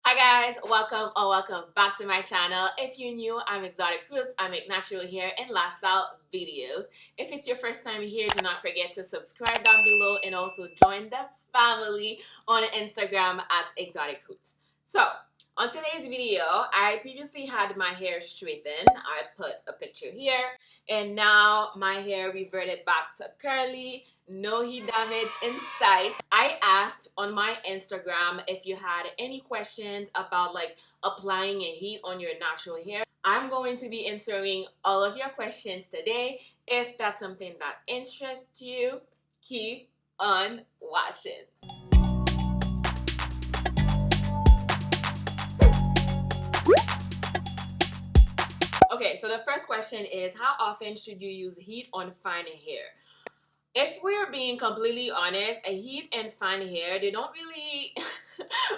Hi guys, welcome or welcome back to my channel. If you're new, I'm Exotic Roots. I make natural hair and lifestyle videos. If it's your first time here, do not forget to subscribe down below and also join the family on Instagram at Exotic Roots. So, on today's video, I previously had my hair straightened. I put a picture here and now my hair reverted back to curly. No heat damage in sight. I asked on my Instagram if you had any questions about like applying a heat on your natural hair. I'm going to be answering all of your questions today. If that's something that interests you, keep on watching. Okay, so the first question is, how often should you use heat on fine hair? If we're being completely honest, a heat and fine hair, they don't really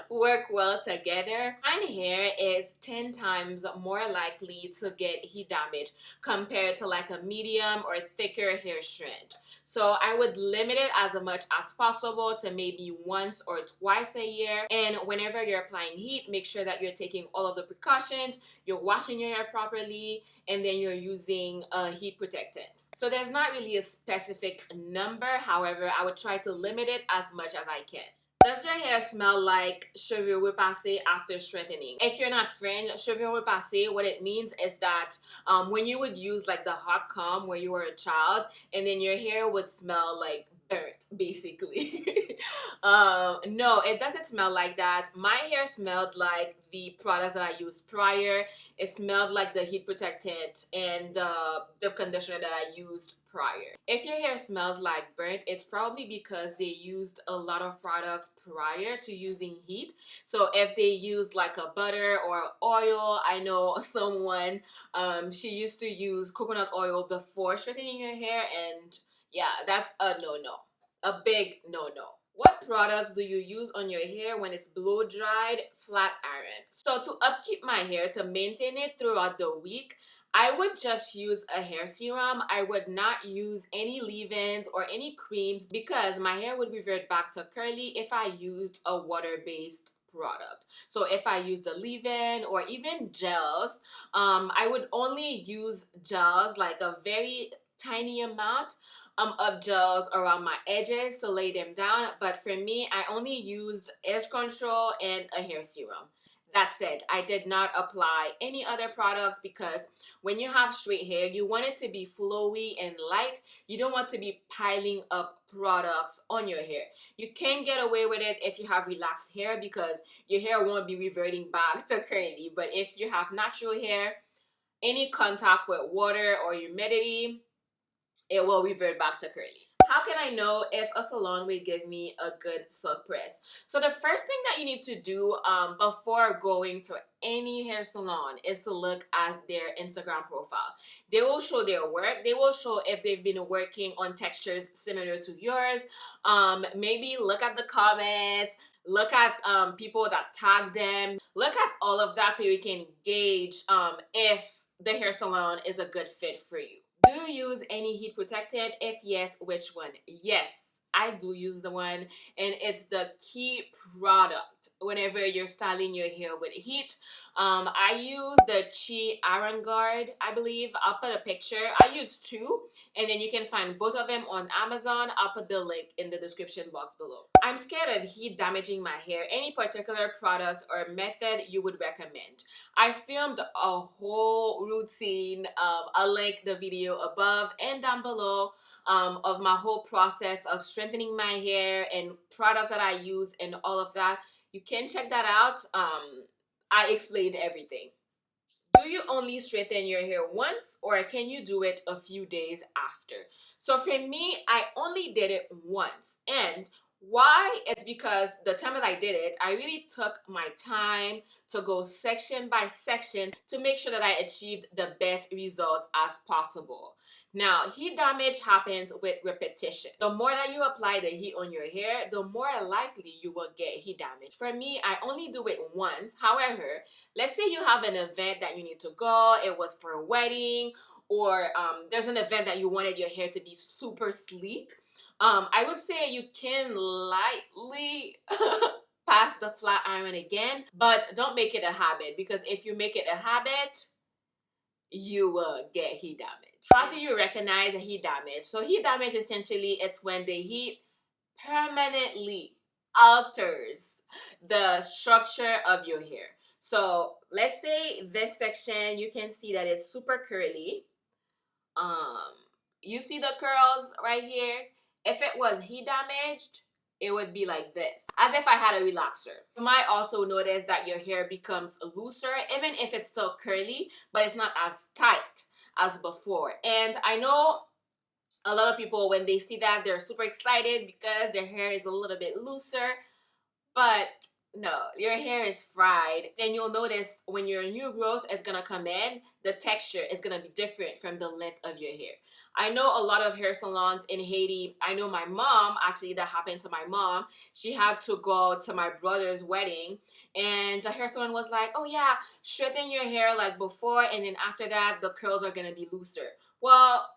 work well together. Fine hair is 10 times more likely to get heat damage compared to like a medium or thicker hair strand. So I would limit it as much as possible to maybe once or twice a year. And whenever you're applying heat, make sure that you're taking all of the precautions, you're washing your hair properly, and then you're using a heat protectant. So there's not really a specific number. However, I would try to limit it as much as I can. Does your hair smell like cheveux repassé after straightening? If you're not French, cheveux repassé, what it means is that when you would use like the hot comb where you were a child, and then your hair would smell like burnt, basically. No, it doesn't smell like that. My hair smelled like the products that I used prior. It smelled like the heat protectant and the conditioner that I used prior. If your hair smells like burnt, it's probably because they used a lot of products prior to using heat. So if they used like a butter or oil, I know someone, she used to use coconut oil before straightening her hair, and yeah, that's a no-no. A big no-no. What products do you use on your hair when it's blow dried, flat iron? So to upkeep my hair, to maintain it throughout the week, I would just use a hair serum. I would not use any leave-ins or any creams because my hair would revert back to curly if I used a water-based product. So if I used a leave-in or even gels, I would only use gels, like a very tiny amount of gels around my edges to lay them down. But for me, I only used edge control and a hair serum. That's it. I did not apply any other products because when you have straight hair, you want it to be flowy and light. You don't want to be piling up products on your hair. You can get away with it if you have relaxed hair because your hair won't be reverting back to curly. But if you have natural hair, any contact with water or humidity, it will revert back to curly. How can I know if a salon will give me a good silk press? So the first thing that you need to do before going to any hair salon is to look at their Instagram profile. They will show their work. They will show if they've been working on textures similar to yours. Maybe look at the comments. Look at people that tag them. Look at all of that so you can gauge if the hair salon is a good fit for you. Do you use any heat protectant? If yes, which one? Yes, I do use the one, and it's the key product whenever you're styling your hair with heat. I use the Chi Iron Guard, I believe. I'll put a picture. I use two, and then you can find both of them on Amazon. I'll put the link in the description box below. I'm scared of heat damaging my hair. Any particular product or method you would recommend? I filmed a whole routine. I'll link the video above and down below of my whole process of strengthening my hair and products that I use and all of that. You can check that out. I explained everything. Do you only straighten your hair once, or can you do it a few days after? So for me, I only did it once. And why? It's because the time that I did it, I really took my time to go section by section to make sure that I achieved the best results as possible. Now, heat damage happens with repetition. The more that you apply the heat on your hair, the more likely you will get heat damage. For me, I only do it once. However, let's say you have an event that you need to go, it was for a wedding, or there's an event that you wanted your hair to be super sleek. I would say you can lightly pass the flat iron again, but don't make it a habit, because if you make it a habit, you will get heat damage. How do you recognize a heat damage? So heat damage, essentially, it's when the heat permanently alters the structure of your hair. So let's say this section, you can see that it's super curly. You see the curls right here? If it was heat damaged, it would be like this, as if I had a relaxer. You might also notice that your hair becomes looser, even if it's still curly, but it's not as tight as before. And I know a lot of people, when they see that, they're super excited because their hair is a little bit looser, but no, your hair is fried. Then you'll notice when your new growth is gonna come in, the texture is gonna be different from the length of your hair. I know a lot of hair salons in Haiti. I know my mom, actually, that happened to my mom. She had to go to my brother's wedding, and the hair salon was like, oh yeah, straighten your hair like before, and then after that, the curls are gonna be looser. Well,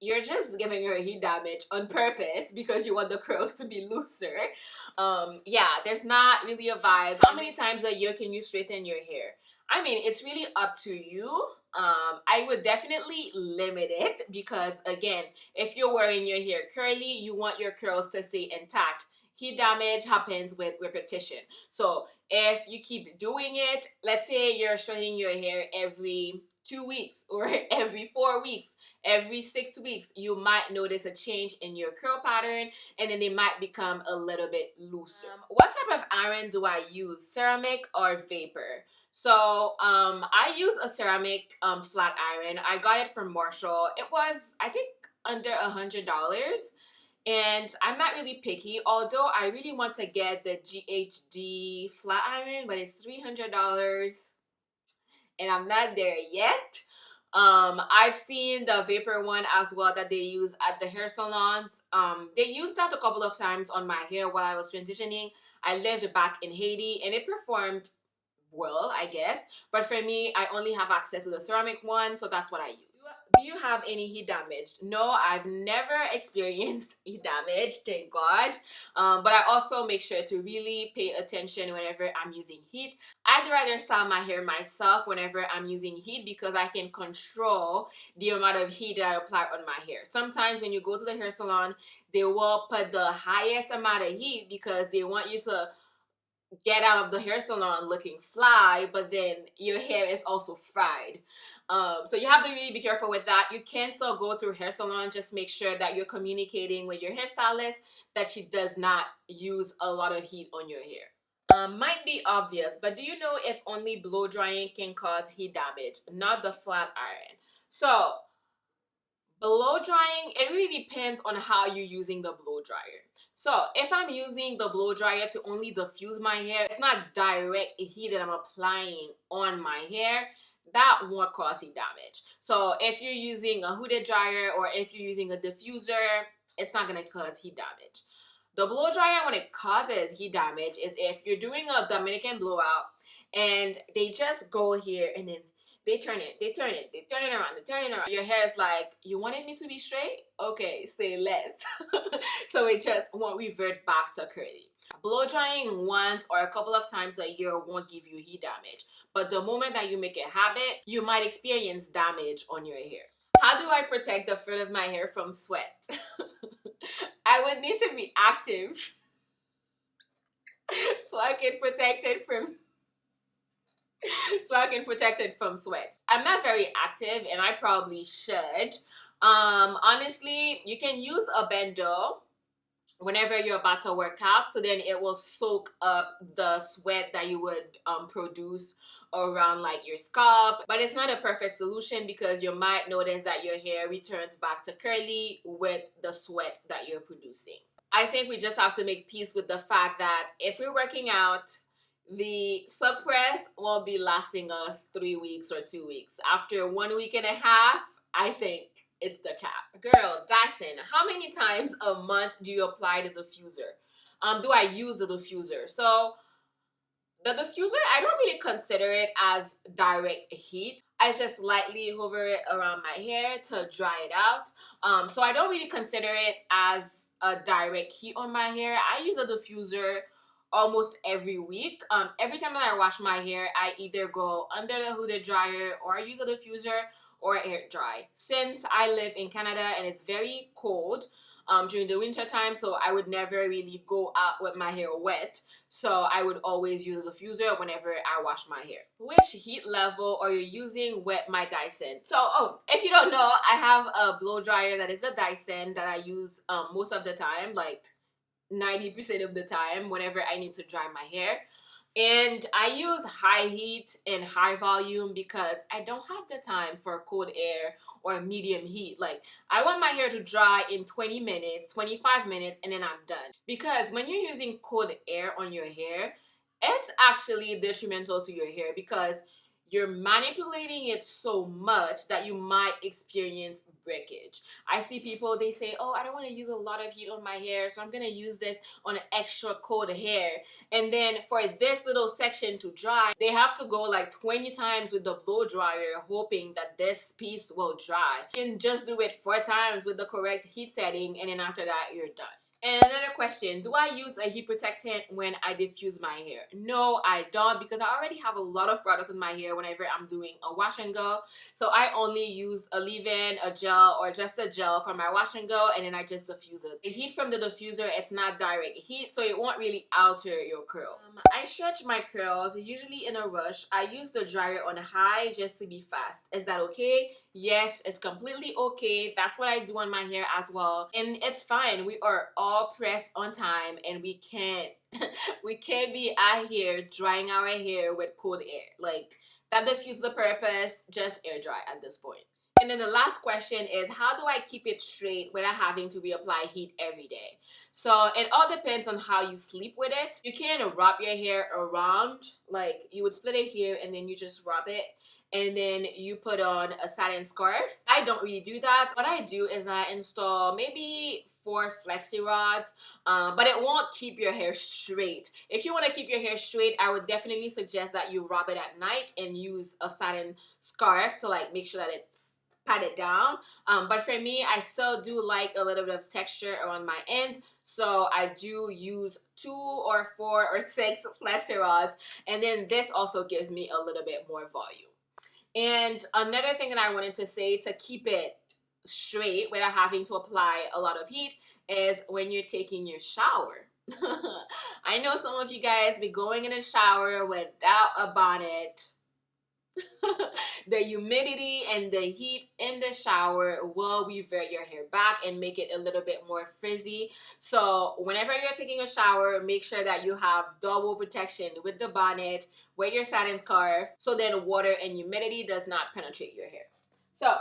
you're just giving her heat damage on purpose because you want the curls to be looser. Yeah, there's not really a vibe. How many times a year can you straighten your hair? I mean, it's really up to you. I would definitely limit it because, again, if you're wearing your hair curly, you want your curls to stay intact. Heat damage happens with repetition. So if you keep doing it, let's say you're straightening your hair every 2 weeks or every 4 weeks, every 6 weeks, you might notice a change in your curl pattern, and then they might become a little bit looser. What type of iron do I use, ceramic or vapor? So I use a ceramic flat iron. I got it from Marshall. It was, I think, under $100. And I'm not really picky, although I really want to get the GHD flat iron, but it's $300 and I'm not there yet. I've seen the vapor one as well that they use at the hair salons. They used that a couple of times on my hair while I was transitioning. I lived back in Haiti and it performed well, I guess. But for me, I only have access to the ceramic one, so that's what I use. Do you have any heat damage? No, I've never experienced heat damage, thank God. But I also make sure to really pay attention whenever I'm using heat. I'd rather style my hair myself whenever I'm using heat because I can control the amount of heat that I apply on my hair. Sometimes when you go to the hair salon, they will put the highest amount of heat because they want you to get out of the hair salon looking fly, but then your hair is also fried. So you have to really be careful with that. You can still go through hair salon, just make sure that you're communicating with your hairstylist that she does not use a lot of heat on your hair. Might be obvious, but do you know if only blow drying can cause heat damage, not the flat iron? So blow drying, it really depends on how you're using the blow dryer. So if I'm using the blow dryer to only diffuse my hair, it's not direct heat that I'm applying on my hair, that won't cause heat damage. So if you're using a hooded dryer or if you're using a diffuser, it's not going to cause heat damage. The blow dryer, when it causes heat damage, is if you're doing a Dominican blowout and they just go here and then they turn it around. Your hair is like, you wanted me to be straight? Okay, say less. So it just won't revert back to curly. Blow drying once or a couple of times a year won't give you heat damage. But the moment that you make a habit, you might experience damage on your hair. How do I protect the front of my hair from sweat? I would need to be active so I can protect it from sweat. I'm not very active and I probably should. Honestly, you can use a bando whenever you're about to work out, so then it will soak up the sweat that you would produce around like your scalp. But it's not a perfect solution because you might notice that your hair returns back to curly with the sweat that you're producing. I think we just have to make peace with the fact that if we're working out, the suppress won't be lasting us 3 weeks or 2 weeks. After 1 week and a half, I think it's the cap. Girl, Dyson, how many times a month do you apply the diffuser? Do I use the diffuser? So the diffuser, I don't really consider it as direct heat. I just lightly hover it around my hair to dry it out. So I don't really consider it as a direct heat on my hair. I use a diffuser almost every week. Every time that I wash my hair, I either go under the hooded dryer or I use a diffuser or air dry. Since I live in Canada and it's very cold during the winter time, so I would never really go out with my hair wet. So I would always use a diffuser whenever I wash my hair. Which heat level are you using with my Dyson? So, if you don't know, I have a blow dryer that is a Dyson that I use most of the time, like 90% of the time whenever I need to dry my hair. And I use high heat and high volume because I don't have the time for cold air or medium heat. Like, I want my hair to dry in 20 minutes, 25 minutes, and then I'm done. Because when you're using cold air on your hair, it's actually detrimental to your hair because you're manipulating it so much that you might experience breakage. I see people, they say, oh, I don't want to use a lot of heat on my hair, so I'm going to use this on extra cold hair. And then for this little section to dry, they have to go like 20 times with the blow dryer, hoping that this piece will dry. You can just do it 4 times with the correct heat setting, and then after that, you're done. And another question, do I use a heat protectant when I diffuse my hair? No, I don't, because I already have a lot of product in my hair whenever I'm doing a wash and go. So I only use a leave-in, a gel, or just a gel for my wash and go, and then I just diffuse it. The heat from the diffuser, it's not direct heat, so it won't really alter your curls. I stretch my curls, usually in a rush. I use the dryer on high just to be fast. Is that okay? Yes, it's completely okay. That's what I do on my hair as well. And it's fine. We are all pressed on time and we can't be out here drying our hair with cold air. Like, that defeats the purpose. Just air dry at this point. And then the last question is, how do I keep it straight without having to reapply heat every day? So it all depends on how you sleep with it. You can wrap your hair around, like you would split it here and then you just wrap it. And then you put on a satin scarf. I don't really do that. What I do is I install maybe 4 flexi rods, but it won't keep your hair straight. If you want to keep your hair straight, I would definitely suggest that you wrap it at night and use a satin scarf to like make sure that it's patted down. But for me, I still do like a little bit of texture around my ends, so I do use 2 or 4 or 6 flexi rods, and then this also gives me a little bit more volume. And another thing that I wanted to say to keep it straight without having to apply a lot of heat is when you're taking your shower. I know some of you guys be going in the shower without a bonnet. The humidity and the heat in the shower will revert your hair back and make it a little bit more frizzy. So whenever you're taking a shower, make sure that you have double protection with the bonnet, with your satin scarf, so then water and humidity does not penetrate your hair. So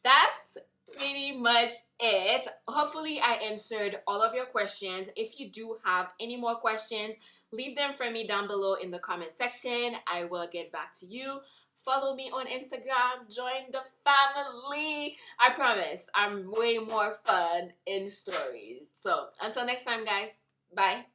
that's pretty much it. Hopefully I answered all of your questions. If you do have any more questions, leave them for me down below in the comment section. I will get back to you. Follow me on Instagram, join the family. I promise I'm way more fun in stories. So until next time, guys, bye.